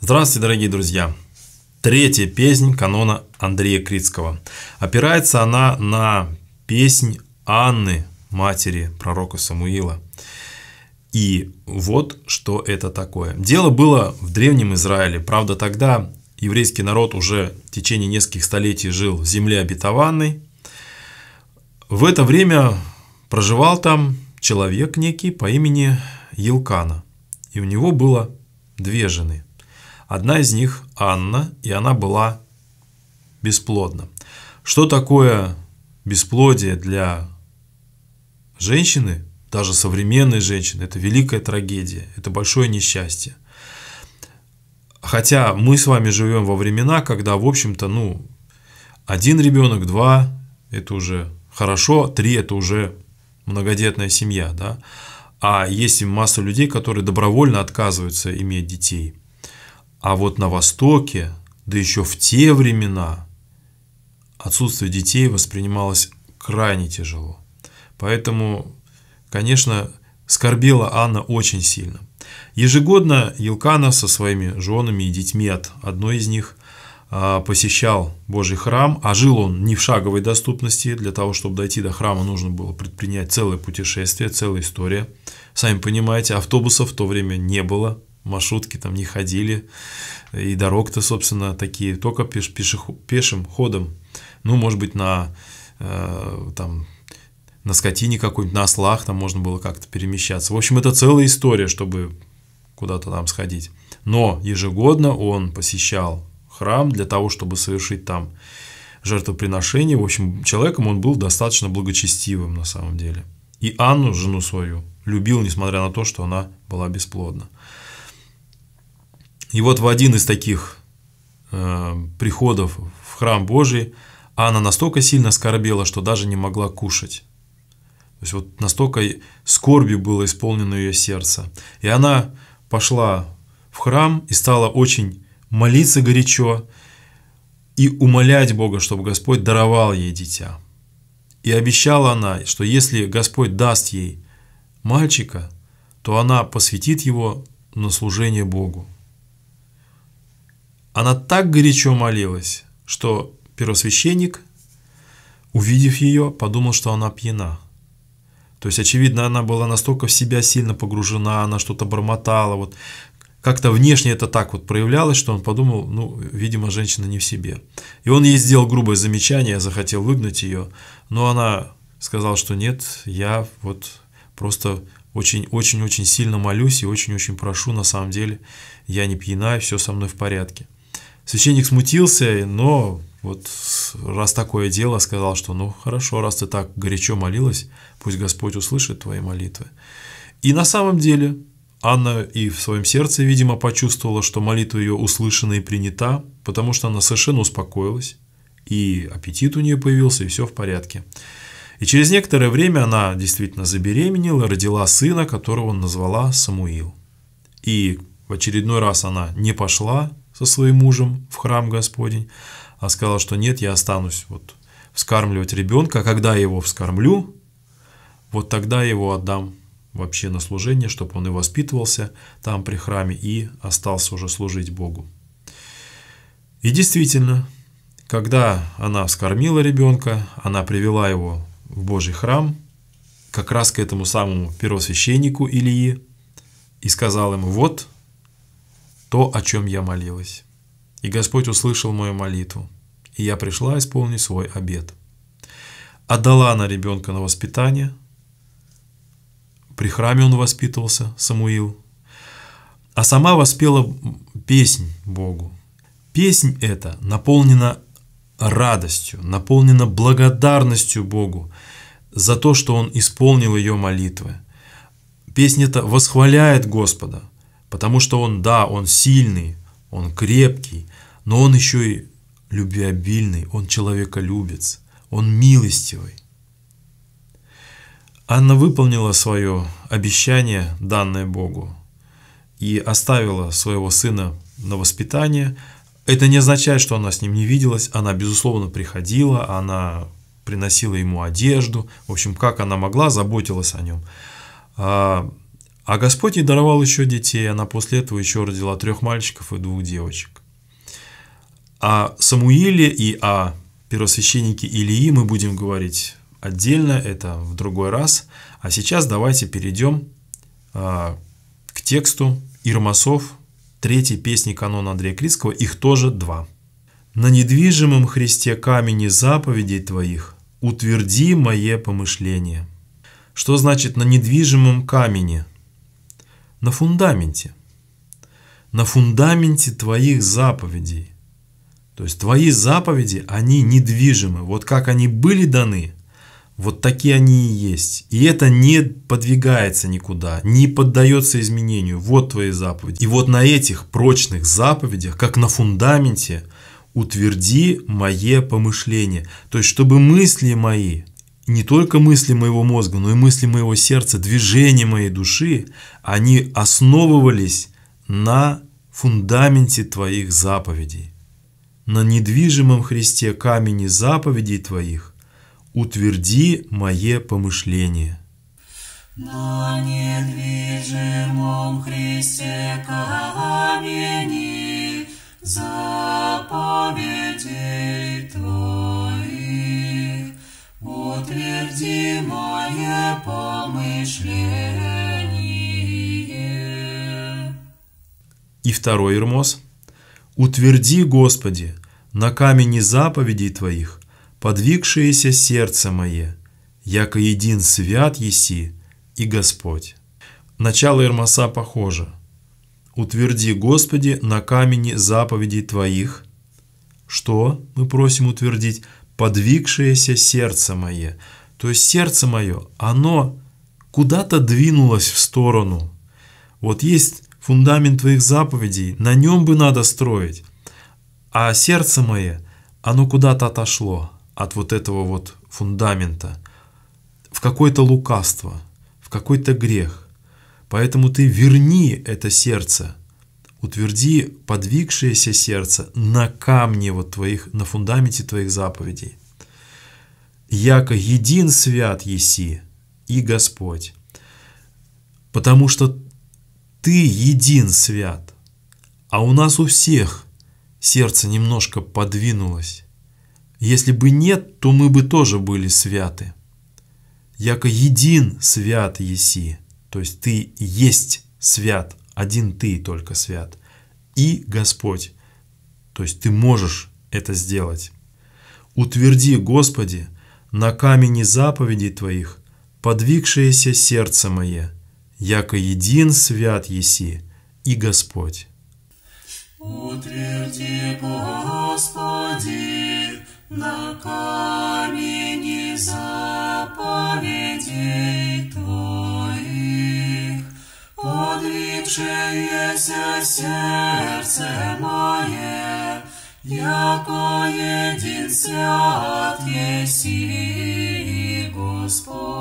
Здравствуйте, дорогие друзья! Третья песнь канона Андрея Критского. Опирается она на песнь Анны, матери пророка Самуила. И вот что это такое. Дело было в древнем Израиле. Правда, тогда еврейский народ уже в течение нескольких столетий жил в земле обетованной. В это время проживал там человек некий по имени Елкана. И у него было две жены. Одна из них Анна, и она была бесплодна. Что такое бесплодие для женщины, даже современной женщины? Это великая трагедия, это большое несчастье. Хотя мы с вами живем во времена, когда, в общем-то, один ребенок, два – это уже хорошо, три – это уже многодетная семья, да? А есть масса людей, которые добровольно отказываются иметь детей. А вот на Востоке, да еще в те времена, отсутствие детей воспринималось крайне тяжело. Поэтому, конечно, скорбела Анна очень сильно. Ежегодно Елкана со своими женами и детьми от одной из них посещал Божий храм, а жил он не в шаговой доступности. Для того, чтобы дойти до храма, нужно было предпринять целое путешествие, целая история. Сами понимаете, автобусов в то время не было. Маршрутки там не ходили, и дорог-то, собственно, такие, только пешим ходом, может быть, на скотине какой-нибудь, на ослах там можно было как-то перемещаться. В общем, это целая история, чтобы куда-то там сходить. Но ежегодно он посещал храм для того, чтобы совершить там жертвоприношение. В общем, человеком он был достаточно благочестивым на самом деле. И Анну, жену свою, любил, несмотря на то, что она была бесплодна. И вот в один из таких приходов в храм Божий Анна настолько сильно скорбела, что даже не могла кушать. То есть вот настолько скорбью было исполнено ее сердце. И она пошла в храм и стала очень молиться горячо и умолять Бога, чтобы Господь даровал ей дитя. И обещала она, что если Господь даст ей мальчика, то она посвятит его на служение Богу. Она так горячо молилась, что первосвященник, увидев ее, подумал, что она пьяна. То есть, очевидно, она была настолько в себя сильно погружена, она что-то бормотала. Вот как-то внешне это так вот проявлялось, что он подумал, видимо, женщина не в себе. И он ей сделал грубое замечание, захотел выгнать ее, но она сказала, что нет, я вот просто очень-очень-очень сильно молюсь и очень-очень прошу, на самом деле, я не пьяна, и все со мной в порядке. Священник смутился, но вот раз такое дело, сказал, что хорошо, раз ты так горячо молилась, пусть Господь услышит твои молитвы. И на самом деле Анна и в своем сердце, видимо, почувствовала, что молитва ее услышана и принята, потому что она совершенно успокоилась, и аппетит у нее появился, и все в порядке. И через некоторое время она действительно забеременела, родила сына, которого назвала Самуил. И в очередной раз она не пошла со своим мужем в храм Господень, а сказала, что нет, я останусь вскармливать ребенка, а когда я его вскормлю, вот тогда я его отдам вообще на служение, чтобы он и воспитывался там при храме и остался уже служить Богу. И действительно, когда она вскормила ребенка, она привела его в Божий храм, как раз к этому самому первосвященнику Илии, и сказала ему: вот то, о чем я молилась. И Господь услышал мою молитву, и я пришла исполнить свой обет. Отдала она ребенка на воспитание. При храме он воспитывался, Самуил. А сама воспела песнь Богу. Песнь эта наполнена радостью, наполнена благодарностью Богу за то, что Он исполнил ее молитвы. Песня эта восхваляет Господа, потому что Он сильный, Он крепкий, но Он еще и любвеобильный, Он человеколюбец, Он милостивый. Анна выполнила свое обещание, данное Богу, и оставила своего сына на воспитание. Это не означает, что она с ним не виделась, она, безусловно, приходила, она приносила ему одежду, в общем, как она могла, заботилась о нем. А Господь ей даровал еще детей, она после этого еще родила 3 мальчиков и 2 девочек. О Самуиле и о первосвященнике Илии мы будем говорить отдельно, это в другой раз. А сейчас давайте перейдем к тексту Ирмасов, 3 песни канона Андрея Критского, их тоже 2. «На недвижимом Христе камени заповедей Твоих утверди мое помышление». Что значит на недвижимом камне? На фундаменте. На фундаменте Твоих заповедей. То есть Твои заповеди, они недвижимы. Вот как они были даны, вот такие они и есть. И это не подвигается никуда, не поддается изменению. Вот Твои заповеди. И вот на этих прочных заповедях, как на фундаменте, утверди мое помышление. То есть, чтобы мысли мои, не только мысли моего мозга, но и мысли моего сердца, движения моей души, они основывались на фундаменте Твоих заповедей. На недвижимом Христе камени заповедей Твоих утверди мое помышление. На недвижимом Христе камени заповедей Твоих утверди мое помышление. И второй Ирмос. Утверди, Господи, на камени заповедей Твоих подвигшееся сердце мое, яко един свят еси и Господь. Начало Ирмоса похоже. Утверди, Господи, на камени заповедей Твоих. Что мы просим утвердить? Подвигшееся сердце мое. То есть сердце мое, оно куда-то двинулось в сторону. Вот есть фундамент Твоих заповедей, на нем бы надо строить. А сердце мое, оно куда-то отошло от вот этого вот фундамента в какое-то лукавство, в какой-то грех. Поэтому Ты верни это сердце, утверди подвигшееся сердце на камне вот Твоих, на фундаменте Твоих заповедей. Яко един свят еси и Господь. Потому что Ты един свят, а у нас у всех сердце немножко подвинулось. Если бы нет, то мы бы тоже были святы. Яко един свят еси, то есть Ты есть свят, один Ты только свят, и Господь, то есть Ты можешь это сделать. Утверди, Господи, на камени заповедей Твоих подвигшееся сердце мое, яко един свят еси и Господь. Утверди, Господи, на камени заповедей Твоих подвигшееся сердце мое, яко един свят еси, Господь.